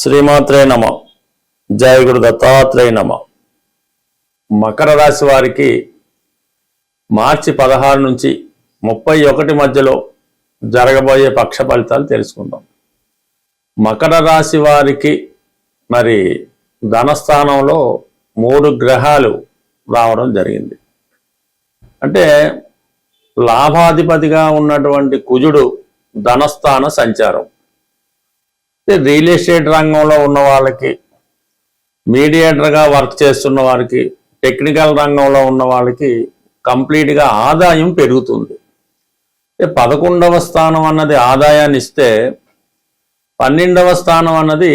శ్రీమాత్రే నమ. జయ గురు దత్తాత్రేయ నమ. మకర రాశి వారికి మార్చి 16 నుంచి 31 మధ్యలో జరగబోయే పక్ష ఫలితాలు తెలుసుకుందాం. మకర రాశి వారికి మరి ధనస్థానంలో 3 గ్రహాలు రావడం జరిగింది. అంటే లాభాధిపతిగా ఉన్నటువంటి కుజుడు ధనస్థాన సంచారం. రియల్ ఎస్టేట్ రంగంలో ఉన్న వాళ్ళకి, మీడియేటర్గా వర్క్ చేస్తున్న వారికి, టెక్నికల్ రంగంలో ఉన్న వాళ్ళకి కంప్లీట్గా ఆదాయం పెరుగుతుంది. 11వ స్థానం అన్నది ఆదాయాన్ని ఇస్తే 12వ స్థానం అన్నది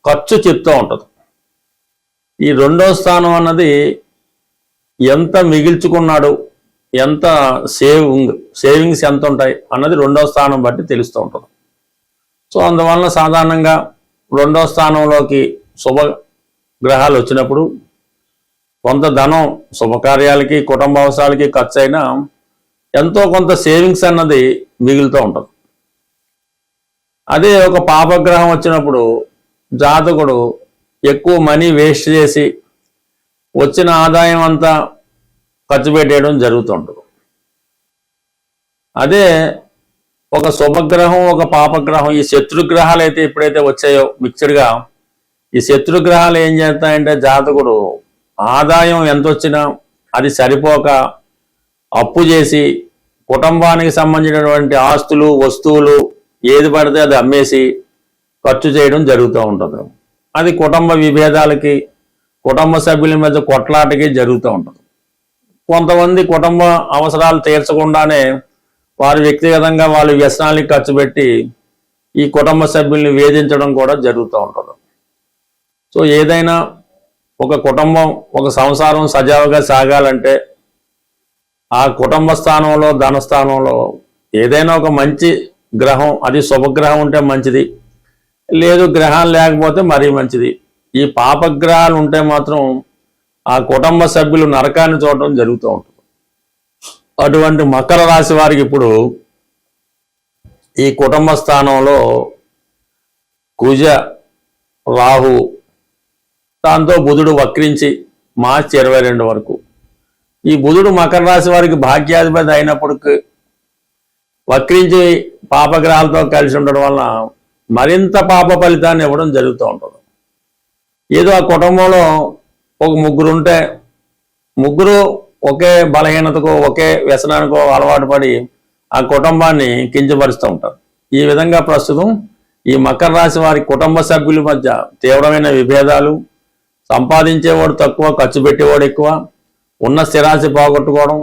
ఖర్చు చెప్తూ ఉంటుంది. ఈ 2వ స్థానం అన్నది ఎంత మిగిల్చుకున్నాడు, ఎంత సేవింగ్స్ ఎంత ఉంటాయి అన్నది 2వ స్థానం బట్టి తెలుస్తూ ఉంటుంది. సో అందువలన సాధారణంగా 2వ స్థానంలోకి శుభ గ్రహాలు వచ్చినప్పుడు కొంత ధనం శుభకార్యాలకి, కుటుంబ అవసరాలకి ఖర్చు అయినా ఎంతో కొంత సేవింగ్స్ అన్నది మిగులుతూ ఉంటుంది. అదే ఒక పాపగ్రహం వచ్చినప్పుడు జాతకుడు ఎక్కువ మనీ వేస్ట్ చేసి వచ్చిన ఆదాయం అంతా ఖర్చు పెట్టేయడం జరుగుతుంటుంది. అదే ఒక శుభగ్రహం, ఒక పాపగ్రహం, ఈ శత్రుగ్రహాలు అయితే ఎప్పుడైతే వచ్చాయో మిక్స్డ్గా, ఈ శత్రుగ్రహాలు ఏం చేస్తాయంటే జాతకుడు ఆదాయం ఎంత వచ్చినా అది సరిపోక అప్పు చేసి కుటుంబానికి సంబంధించినటువంటి ఆస్తులు, వస్తువులు ఏది పడితే అది అమ్మేసి ఖర్చు చేయడం జరుగుతూ ఉంటుంది. అది కుటుంబ విభేదాలకి, కుటుంబ సభ్యుల మధ్య కొట్లాటకి జరుగుతూ ఉంటుంది. కొంతమంది కుటుంబ అవసరాలు తీర్చకుండానే వారు వ్యక్తిగతంగా వాళ్ళ వ్యసనాలకి ఖర్చు పెట్టి ఈ కుటుంబ సభ్యుల్ని వేధించడం కూడా జరుగుతూ ఉంటుంది. సో ఏదైనా ఒక కుటుంబం, ఒక సంసారం సజావుగా సాగాలంటే ఆ కుటుంబ స్థానంలో, ధనస్థానంలో ఏదైనా ఒక మంచి గ్రహం, అది శుభగ్రహం ఉంటే మంచిది, లేదు గ్రహాలు లేకపోతే మరీ మంచిది. ఈ పాపగ్రహాలు ఉంటే మాత్రం ఆ కుటుంబ సభ్యులు నరకాన్ని చూడటం జరుగుతూ ఉంటుంది. అటువంటి మకర రాశి వారికి ఇప్పుడు ఈ కుటుంబ స్థానంలో కుజ, రాహు, దాంతో బుధుడు వక్రించి మార్చి 22 వరకు. ఈ బుధుడు మకర రాశి వారికి భాగ్యాధిపతి అయినప్పటికీ వక్రించి పాపగ్రహాలతో కలిసి ఉండడం వలన మరింత పాప ఫలితాన్ని ఇవ్వడం జరుగుతూ ఉంటుంది. ఏదో ఆ కుటుంబంలో ఒక ముగ్గురు ఉంటే ముగ్గురు ఒకే బలహీనతకో, ఒకే వ్యసనానికో అలవాటు పడి ఆ కుటుంబాన్ని కించపరుస్తూ ఉంటారు. ఈ విధంగా ప్రస్తుతం ఈ మకర రాశి వారి కుటుంబ సభ్యుల మధ్య తీవ్రమైన విభేదాలు, సంపాదించేవాడు తక్కువ, ఖర్చు పెట్టేవాడు ఎక్కువ, ఉన్న స్థిరాస్తి పోగొట్టుకోవడం,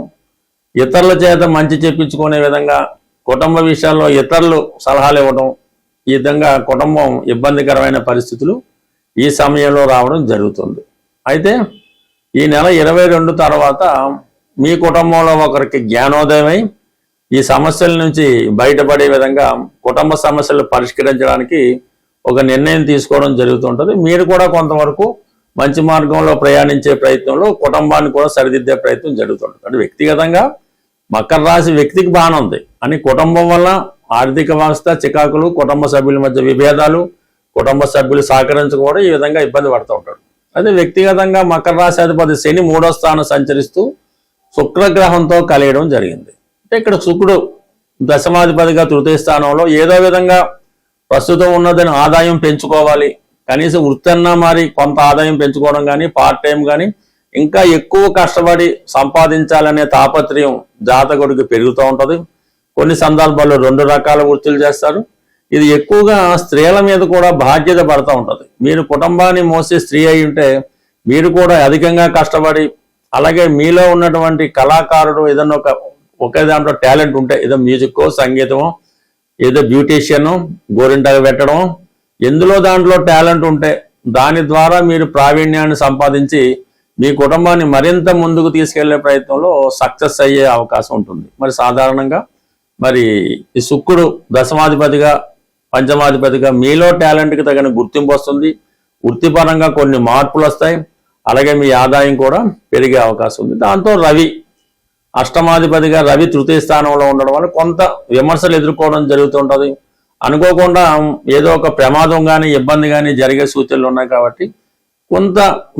ఇతరుల చేత మంచి చెప్పించుకునే విధంగా కుటుంబ విషయాల్లో ఇతరులు సలహాలు ఇవ్వడం, ఈ విధంగా కుటుంబం ఇబ్బందికరమైన పరిస్థితులు ఈ సమయంలో రావడం జరుగుతుంది. అయితే ఈ నెల 22 తర్వాత మీ కుటుంబంలో ఒకరికి జ్ఞానోదయమై ఈ సమస్యల నుంచి బయటపడే విధంగా కుటుంబ సమస్యలు పరిష్కరించడానికి ఒక నిర్ణయం తీసుకోవడం జరుగుతుంటుంది. మీరు కూడా కొంతవరకు మంచి మార్గంలో ప్రయాణించే ప్రయత్నంలో కుటుంబాన్ని కూడా సరిదిద్దే ప్రయత్నం జరుగుతుంటుంది. అంటే వ్యక్తిగతంగా మకర రాశి వ్యక్తికి బాగానే ఉంది అని, కుటుంబం వల్ల ఆర్థిక వ్యవస్థ చికాకులు, కుటుంబ సభ్యుల మధ్య విభేదాలు, కుటుంబ సభ్యులు సహకరించకపోవడం, ఈ విధంగా ఇబ్బంది పడుతూ ఉంటాడు. అదే వ్యక్తిగతంగా మకర రాశి అధిపతి శని 3వ స్థానం సంచరిస్తూ శుక్రగ్రహంతో కలియడం జరిగింది. అంటే ఇక్కడ శుక్రుడు దశమాధిపతిగా 3వ స్థానంలో ఏదో విధంగా ప్రస్తుతం ఉన్నదని ఆదాయం పెంచుకోవాలి, కనీసం వృత్తన్నా మారి కొంత ఆదాయం పెంచుకోవడం కానీ, పార్ట్ టైం కానీ ఇంకా ఎక్కువ కష్టపడి సంపాదించాలనే తాపత్రయం జాతకుడికి పెరుగుతూ ఉంటుంది. కొన్ని సందర్భాల్లో 2 రకాల వృత్తులు చేస్తారు. ఇది ఎక్కువగా స్త్రీల మీద కూడా బాధ్యత పడుతూ ఉంటుంది. మీరు కుటుంబాన్ని మోసే స్త్రీ అయి ఉంటే మీరు కూడా అధికంగా కష్టపడి, అలాగే మీలో ఉన్నటువంటి కళాకారుడు ఏదన్నా ఒకే దాంట్లో టాలెంట్ ఉంటే, ఏదో మ్యూజిక్కో, సంగీతమో, ఏదో బ్యూటీషియన్, గోరింటాకు పెట్టడం, ఎందులో దాంట్లో టాలెంట్ ఉంటే దాని ద్వారా మీరు ప్రావీణ్యాన్ని సంపాదించి మీ కుటుంబాన్ని మరింత ముందుకు తీసుకెళ్లే ప్రయత్నంలో సక్సెస్ అయ్యే అవకాశం ఉంటుంది. మరి సాధారణంగా మరి ఈ శుక్రుడు దశమాధిపతిగా, పంచమాధిపతిగా మీలో టాలెంట్కి తగిన గుర్తింపు వస్తుంది. వృత్తిపరంగా కొన్ని మార్పులు వస్తాయి. అలాగే మీ ఆదాయం కూడా పెరిగే అవకాశం ఉంది. దాంతో రవి అష్టమాధిపతిగా, రవి 3వ స్థానంలో ఉండడం వల్ల కొంత విమర్శలు ఎదుర్కోవడం జరుగుతుంటుంది. అనుకోకుండా ఏదో ఒక ప్రమాదం కానీ ఇబ్బంది కానీ జరిగే సూచనలు ఉన్నాయి కాబట్టి కొంత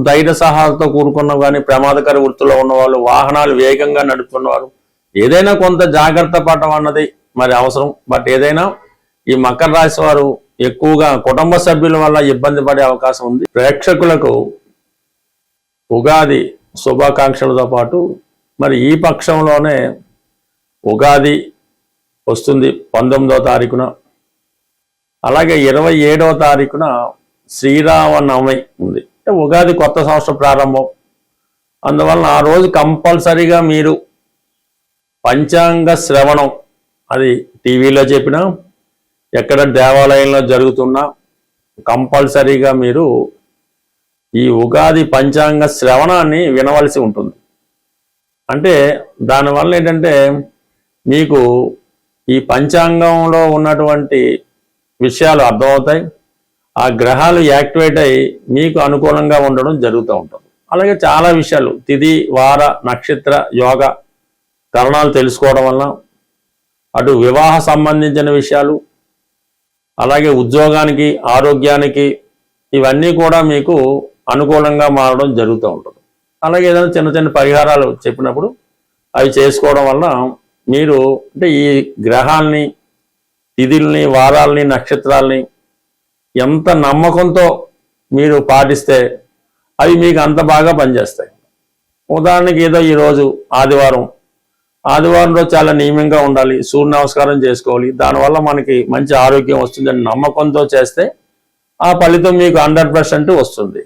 ధైర్య సాహసాలతో కూడుకున్న కానీ ప్రమాదకర వృత్తిలో ఉన్నవాళ్ళు, వాహనాలు వేగంగా నడుపుతున్నవారు ఏదైనా కొంత జాగ్రత్త పడటం అన్నది మరి అవసరం. బట్ ఏదైనా ఈ మకర రాశి వారు ఎక్కువగా కుటుంబ సభ్యుల వల్ల ఇబ్బంది పడే అవకాశం ఉంది. ప్రేక్షకులకు ఉగాది శుభాకాంక్షలతో పాటు మరి ఈ పక్షంలోనే ఉగాది వస్తుంది 19వ తారీఖున, అలాగే 27వ తారీఖున శ్రీరామనవమి ఉంది. ఉగాది కొత్త సంవత్సరం ప్రారంభం. అందువలన ఆ రోజు కంపల్సరీగా మీరు పంచాంగ శ్రవణం, అది టీవీలో చెప్పినా ఎక్కడ దేవాలయంలో జరుగుతున్నా కంపల్సరీగా మీరు ఈ ఉగాది పంచాంగ శ్రవణాన్ని వినవలసి ఉంటుంది. అంటే దానివల్ల ఏంటంటే మీకు ఈ పంచాంగంలో ఉన్నటువంటి విషయాలు అర్థమవుతాయి, ఆ గ్రహాలు యాక్టివేట్ అయ్యి మీకు అనుకూలంగా ఉండడం జరుగుతూ ఉంటుంది. అలాగే చాలా విషయాలు తిథి వార నక్షత్ర యోగ కరణాలు తెలుసుకోవడం వల్ల అటు వివాహ సంబంధించిన విషయాలు, అలాగే ఉద్యోగానికి ఆరోగ్యానికి ఇవన్నీ కూడా మీకు అనుకూలంగా మారడం జరుగుతూ ఉంటుంది. అలాగే ఏదైనా చిన్న చిన్న పరిహారాలు చెప్పినప్పుడు అవి చేసుకోవడం వల్ల మీరు అంటే ఈ గ్రహాల్ని తిథుల్ని వారాల్ని నక్షత్రాల్ని ఎంత నమ్మకంతో మీరు పాటిస్తే అవి మీకు అంత బాగా పనిచేస్తాయి. ఉదాహరణకి ఏదో ఈరోజు ఆదివారం రోజు చాలా నియమంగా ఉండాలి, సూర్య నమస్కారం చేసుకోవాలి, దానివల్ల మనకి మంచి ఆరోగ్యం వస్తుందని నమ్మకంతో చేస్తే ఆ ఫలితం మీకు 100% వస్తుంది.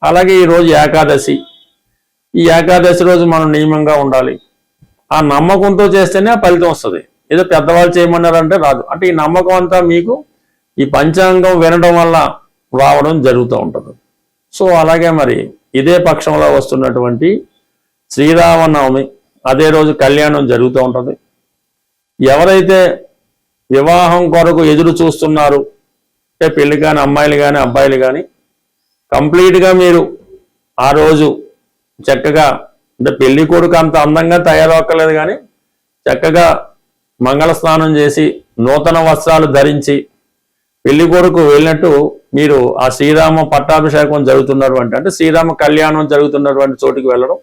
అలాగే ఈరోజు ఏకాదశి, ఈ ఏకాదశి రోజు మనం నియమంగా ఉండాలి, ఆ నమ్మకంతో చేస్తేనే ఆ ఫలితం వస్తుంది. ఏదో పెద్దవాళ్ళు చేయమన్నారంటే రాదు. అంటే ఈ నమ్మకం అంతా మీకు ఈ పంచాంగం వినడం వల్ల రావడం జరుగుతూ ఉంటుంది. సో అలాగే మరి ఇదే పక్షంలో వస్తున్నటువంటి శ్రీరామనవమి, అదే రోజు కళ్యాణం జరుగుతూ ఉంటుంది. ఎవరైతే వివాహం కొరకు ఎదురు చూస్తున్నారు అంటే పెళ్లి కానీ అమ్మాయిలు కానీ అబ్బాయిలు కానీ కంప్లీట్గా మీరు ఆ రోజు చక్కగా అంటే పెళ్లి కొడుకు అంత అందంగా తయారవక్కర్లేదు కానీ చక్కగా మంగళ స్నానం చేసి నూతన వస్త్రాలు ధరించి పెళ్లి కొడుకు వెళ్ళినట్టు మీరు ఆ శ్రీరామ పట్టాభిషేకం జరుగుతున్నటువంటి అంటే శ్రీరామ కళ్యాణం జరుగుతున్నటువంటి చోటుకి వెళ్ళడం,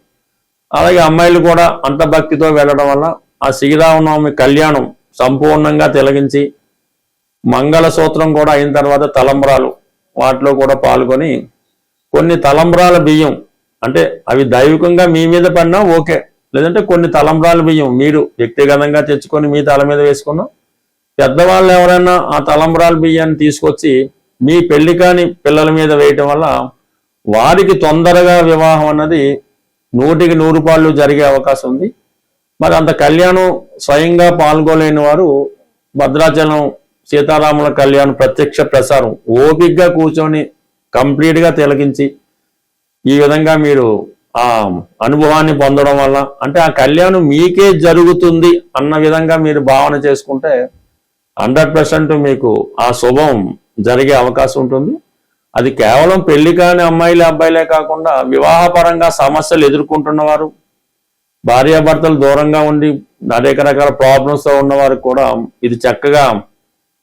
అలాగే అమ్మాయిలు కూడా అంత భక్తితో వెళ్ళడం వల్ల ఆ శ్రీరామనవమి కళ్యాణం సంపూర్ణంగా తిలగించి మంగళసూత్రం కూడా అయిన తర్వాత తలంబ్రాలు వాటిలో కూడా పాల్గొని కొన్ని తలంబ్రాల బియ్యం అంటే అవి దైవికంగా మీ మీద పడినా ఓకే, లేదంటే కొన్ని తలంబ్రాల బియ్యం మీరు వ్యక్తిగతంగా తెచ్చుకొని మీ తల మీద వేసుకున్నాం. పెద్దవాళ్ళు ఎవరైనా ఆ తలంబ్రాల బియ్యాన్ని తీసుకొచ్చి మీ పెళ్లి కాని పిల్లల మీద వేయటం వల్ల వారికి తొందరగా వివాహం అన్నది 100కి 100 పాళ్ళు జరిగే అవకాశం ఉంది. మరి అంత కళ్యాణం స్వయంగా పాల్గొలేని వారు భద్రాచలం సీతారాముల కళ్యాణం ప్రత్యక్ష ప్రసారం ఓపికగా కూర్చొని కంప్లీట్గా తిలకించి ఈ విధంగా మీరు ఆ అనుభవాన్ని పొందడం వల్ల అంటే ఆ కళ్యాణం మీకే జరుగుతుంది అన్న విధంగా మీరు భావన చేసుకుంటే 100% మీకు ఆ శుభం జరిగే అవకాశం ఉంటుంది. అది కేవలం పెళ్లి కాని అమ్మాయిలే అబ్బాయిలే కాకుండా వివాహపరంగా సమస్యలు ఎదుర్కొంటున్నవారు, భార్యాభర్తలు దూరంగా ఉండి అనేక రకాల ప్రాబ్లమ్స్తో ఉన్నవారు కూడా ఇది చక్కగా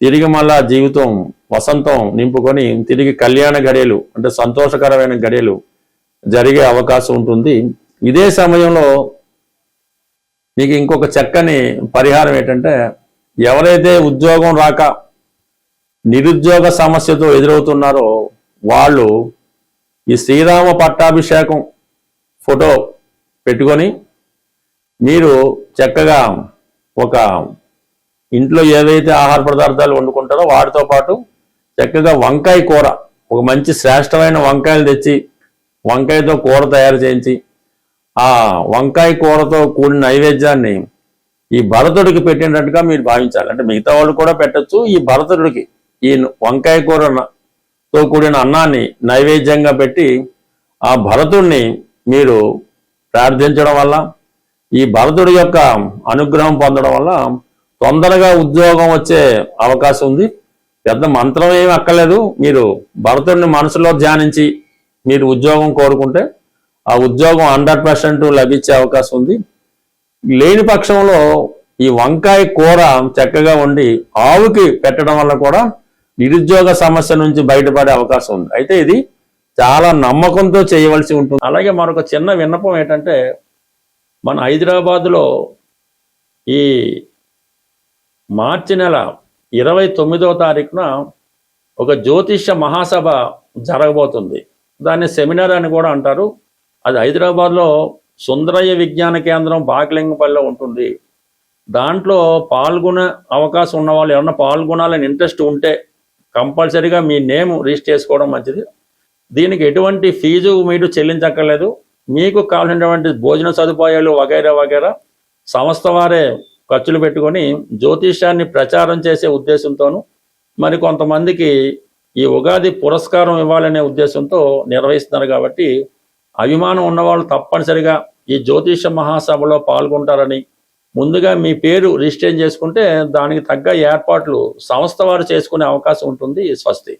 తిరిగి మళ్ళా జీవితం వసంతం నింపుకొని తిరిగి కళ్యాణ గడియలు అంటే సంతోషకరమైన గడియలు జరిగే అవకాశం ఉంటుంది. ఇదే సమయంలో మీకు ఇంకొక చక్కని పరిహారం ఏంటంటే ఎవరైతే ఉద్యోగం రాక నిరుద్యోగ సమస్యతో ఎదురవుతున్నారో వాళ్ళు ఈ శ్రీరామ పట్టాభిషేకం ఫోటో పెట్టుకొని మీరు చక్కగా ఒక ఇంట్లో ఏవైతే ఆహార పదార్థాలు వండుకుంటారో వాటితో పాటు చక్కగా వంకాయ కూర, ఒక మంచి శ్రేష్టమైన వంకాయలు తెచ్చి వంకాయతో కూర తయారు చేయించి ఆ వంకాయ కూరతో కూడిన నైవేద్యాన్ని ఈ భరతుడికి పెట్టినట్టుగా మీరు భావించాలి. అంటే మిగతా వాళ్ళు కూడా పెట్టచ్చు, ఈ భరతుడికి ఈ వంకాయ కూరతో కూడిన అన్నాన్ని నైవేద్యంగా పెట్టి ఆ భరతుడిని మీరు ప్రార్థించడం వల్ల ఈ భరతుడి యొక్క అనుగ్రహం పొందడం వల్ల తొందరగా ఉద్యోగం వచ్చే అవకాశం ఉంది. పెద్ద మంత్రం ఏమి అక్కర్లేదు, మీరు భరతుడిని మనసులో ధ్యానించి మీరు ఉద్యోగం కోరుకుంటే ఆ ఉద్యోగం 100% లభించే అవకాశం ఉంది. లేని పక్షంలో ఈ వంకాయ కూర చక్కగా వండి ఆవుకి పెట్టడం వల్ల కూడా నిరుద్యోగ సమస్య నుంచి బయటపడే అవకాశం ఉంది. అయితే ఇది చాలా నమ్మకంతో చేయవలసి ఉంటుంది. అలాగే మరొక చిన్న విన్నపం ఏంటంటే, మన హైదరాబాదులో ఈ మార్చి నెల 29వ తారీఖున ఒక జ్యోతిష్య మహాసభ జరగబోతుంది. దాన్ని సెమినార్ అని కూడా అంటారు. అది హైదరాబాద్లో సుందరయ్య విజ్ఞాన కేంద్రం బాగలింగపల్లిలో ఉంటుంది. దాంట్లో పాల్గొనే అవకాశం ఉన్న వాళ్ళు ఏమన్నా పాల్గొనాలని ఇంట్రెస్ట్ ఉంటే కంపల్సరీగా మీ నేమ్ రిజిస్టర్ చేసుకోవడం మంచిది. దీనికి ఎటువంటి ఫీజు మీరు చెల్లించక్కర్లేదు. మీకు కావాల్సినటువంటి భోజన సదుపాయాలు వగైరా వగైరా సంస్థ వారే ఖర్చులు పెట్టుకొని జ్యోతిష్యాన్ని ప్రచారం చేసే ఉద్దేశంతోనూ మరి కొంతమందికి ఈ ఉగాది పురస్కారం ఇవ్వాలనే ఉద్దేశంతో నిర్వహిస్తున్నారు. కాబట్టి అభిమానం ఉన్నవాళ్ళు తప్పనిసరిగా ఈ జ్యోతిష మహాసభలో పాల్గొంటారని ముందుగా మీ పేరు రిజిస్టర్ చేసుకుంటే దానికి తగ్గ ఏర్పాట్లు సంస్థ వారు చేసుకునే అవకాశం ఉంటుంది. స్వస్తి.